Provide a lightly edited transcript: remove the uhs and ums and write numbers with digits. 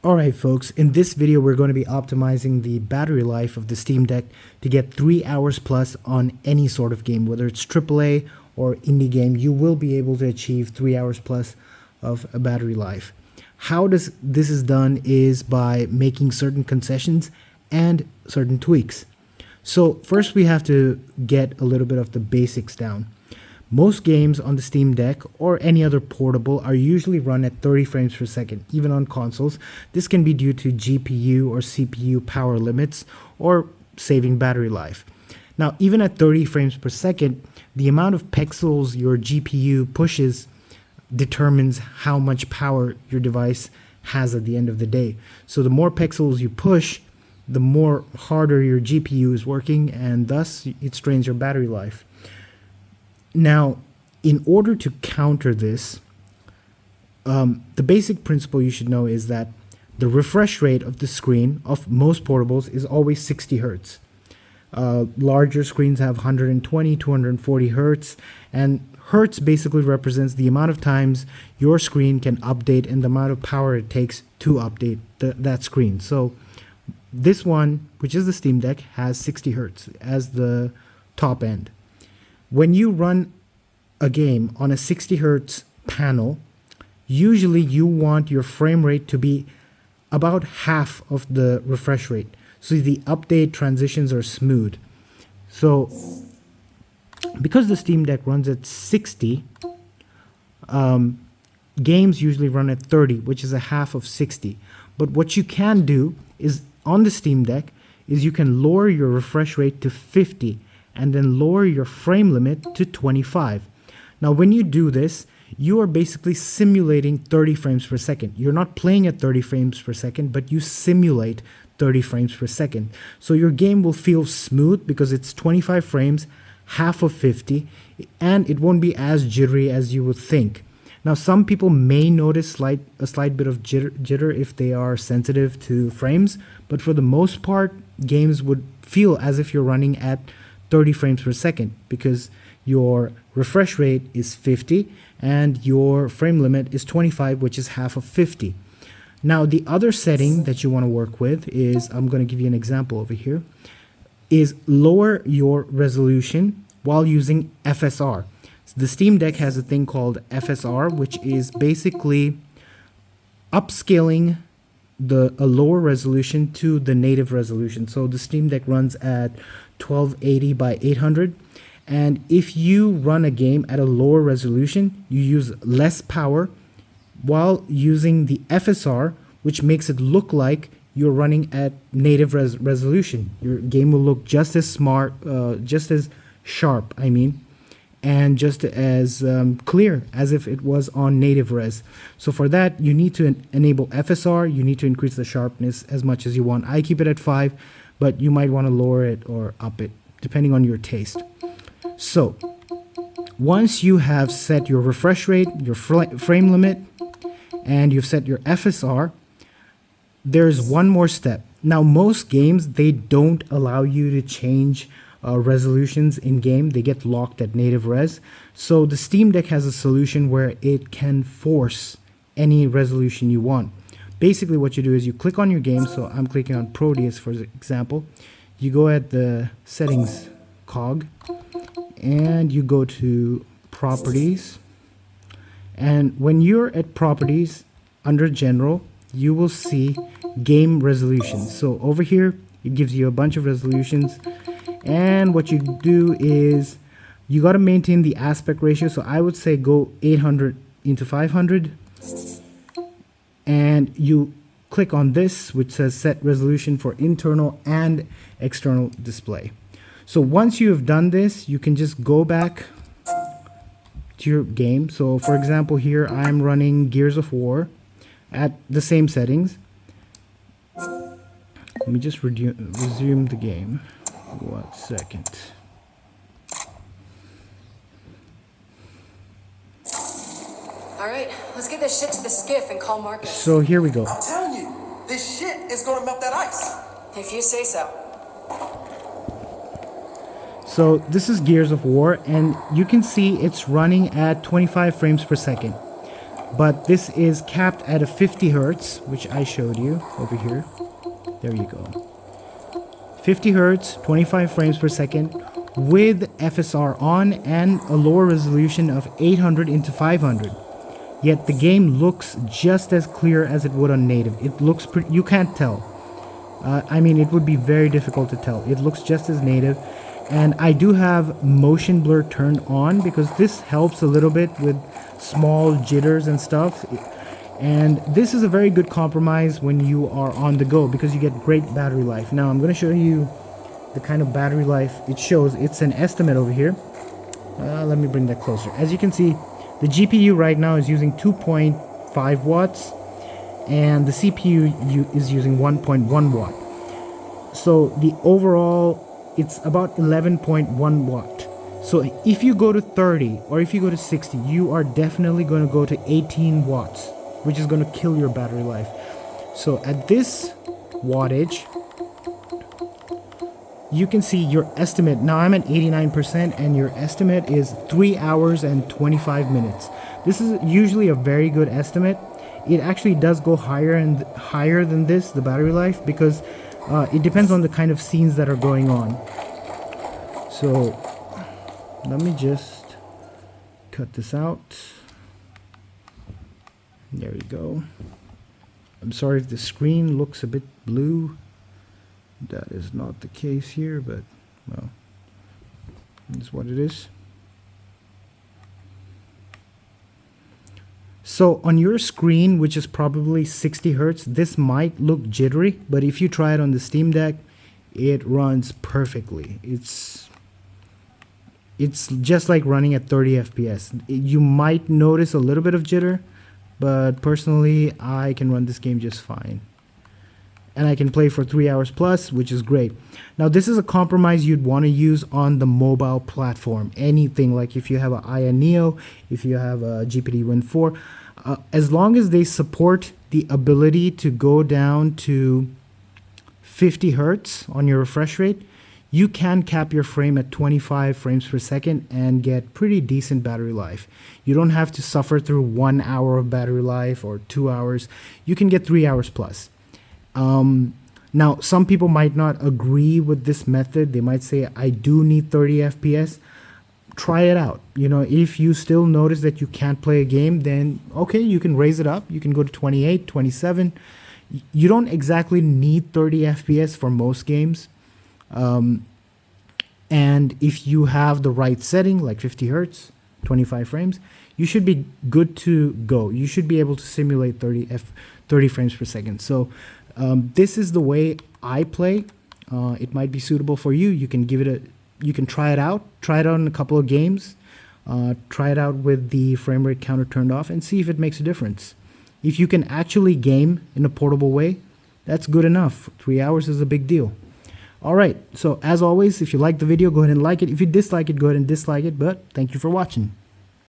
Alright folks, in this video we're going to be optimizing the battery life of the Steam Deck to get 3 hours plus on any sort of game, whether it's AAA or indie game. You will be able to achieve 3 hours plus of a battery life. How this is done is by making certain concessions and certain tweaks. So first we have to get a little bit of the basics down. Most games on the Steam Deck or any other portable are usually run at 30 frames per second, even on consoles. This can be due to GPU or CPU power limits or saving battery life. Now, even at 30 frames per second, the amount of pixels your GPU pushes determines how much power your device has at the end of the day. So the more pixels you push, the more harder your GPU is working, and thus it strains your battery life. Now, in order to counter this, the basic principle you should know is that the refresh rate of the screen of most portables is always 60 hertz. Larger screens have 120, 240 hertz, and hertz basically represents the amount of times your screen can update and the amount of power it takes to update that screen. So this one, which is the Steam Deck, has 60 hertz as the top end. When you run a game on a 60 hertz panel, usually you want your frame rate to be about half of the refresh rate, so the update transitions are smooth. So because the Steam Deck runs at 60, games usually run at 30, which is a half of 60. But what you can do is, on the Steam Deck, is you can lower your refresh rate to 50 and then lower your frame limit to 25. Now, when you do this, you are basically simulating 30 frames per second. You're not playing at 30 frames per second, but you simulate 30 frames per second. So your game will feel smooth because it's 25 frames, half of 50, and it won't be as jittery as you would think. Now, some people may notice a slight bit of jitter if they are sensitive to frames, but for the most part, games would feel as if you're running at 30 frames per second because your refresh rate is 50 and your frame limit is 25, which is half of 50. Now, the other setting that you want to work with is, I'm going to give you an example over here, is lower your resolution while using FSR. So the Steam Deck has a thing called FSR, which is basically upscaling a lower resolution to the native resolution. So the Steam Deck runs at 1280 by 800, and if you run a game at a lower resolution, you use less power while using the FSR, which makes it look like you're running at native resolution. Your game will look just as smart, just as sharp, and just as clear as if it was on native res. So for that, you need to enable FSR. You need to increase the sharpness as much as you want. I keep it at 5, but you might want to lower it or up it, depending on your taste. So once you have set your refresh rate, your frame limit, and you've set your FSR, there's one more step. Now, most games, they don't allow you to change resolutions in game. They get locked at native res. So the Steam Deck has a solution where it can force any resolution you want. Basically what you do is you click on your game. So I'm clicking on Proteus for example. You go at the settings cog and you go to properties, and when you're at properties under general, you will see game resolutions. So over here it gives you a bunch of resolutions, and what you do is you got to maintain the aspect ratio. So I would say go 800 into 500, and you click on this which says set resolution for internal and external display. So once you have done this, you can just go back to your game. So for example, here I'm running Gears of War at the same settings. Let me just resume the game. 1 second. All right, let's get this shit to the skiff and call Marcus. So here we go. I'm telling you, this shit is gonna melt that ice. If you say so. So this is Gears of War, and you can see it's running at 25 frames per second. but this is capped at a 50 hertz, which I showed you over here. There you go. 50 hertz, 25 frames per second, with FSR on and a lower resolution of 800 into 500. Yet the game looks just as clear as it would on native. It looks you can't tell. I mean, it would be very difficult to tell. It looks just as native. And I do have motion blur turned on because this helps a little bit with small jitters and stuff. And this is a very good compromise when you are on the go because you get great battery life. Now I'm going to show you the kind of battery life it shows. It's an estimate over here. Let me bring that closer. As you can see, the GPU right now is using 2.5 watts and the CPU is using 1.1 watt. So the overall, it's about 11.1 watt. So if you go to 30 or if you go to 60, you are definitely going to go to 18 watts, which is going to kill your battery life. So at this wattage, you can see your estimate. Now I'm at 89% and your estimate is 3 hours and 25 minutes. This is usually a very good estimate. It actually does go higher and higher than this, the battery life, because it depends on the kind of scenes that are going on. So let me just cut this out. There we go. I'm sorry if the screen looks a bit blue. That is not the case here, but well, that's what it is. So on your screen, which is probably 60 hertz, this might look jittery, but if you try it on the Steam Deck, it runs perfectly. It's just like running at 30 FPS. You might notice a little bit of jitter, but personally, I can run this game just fine. And I can play for 3 hours plus, which is great. Now, this is a compromise you'd want to use on the mobile platform. Anything like if you have an Aya Neo, if you have a GPT Win 4, as long as they support the ability to go down to 50 hertz on your refresh rate, you can cap your frame at 25 frames per second and get pretty decent battery life. You don't have to suffer through 1 hour of battery life or 2 hours. You can get 3 hours plus. Now, some people might not agree with this method. They might say, I do need 30 FPS. Try it out. You know, if you still notice that you can't play a game, then okay, you can raise it up. You can go to 28, 27. You don't exactly need 30 FPS for most games. And if you have the right setting, like 50 hertz, 25 frames, you should be good to go. You should be able to simulate 30 frames per second. So this is the way I play. It might be suitable for you. You can you can try it out. Try it out in a couple of games. Try it out with the frame rate counter turned off and see if it makes a difference. If you can actually game in a portable way, that's good enough. 3 hours is a big deal. All right. So as always, if you like the video, go ahead and like it. If you dislike it, go ahead and dislike it. But thank you for watching.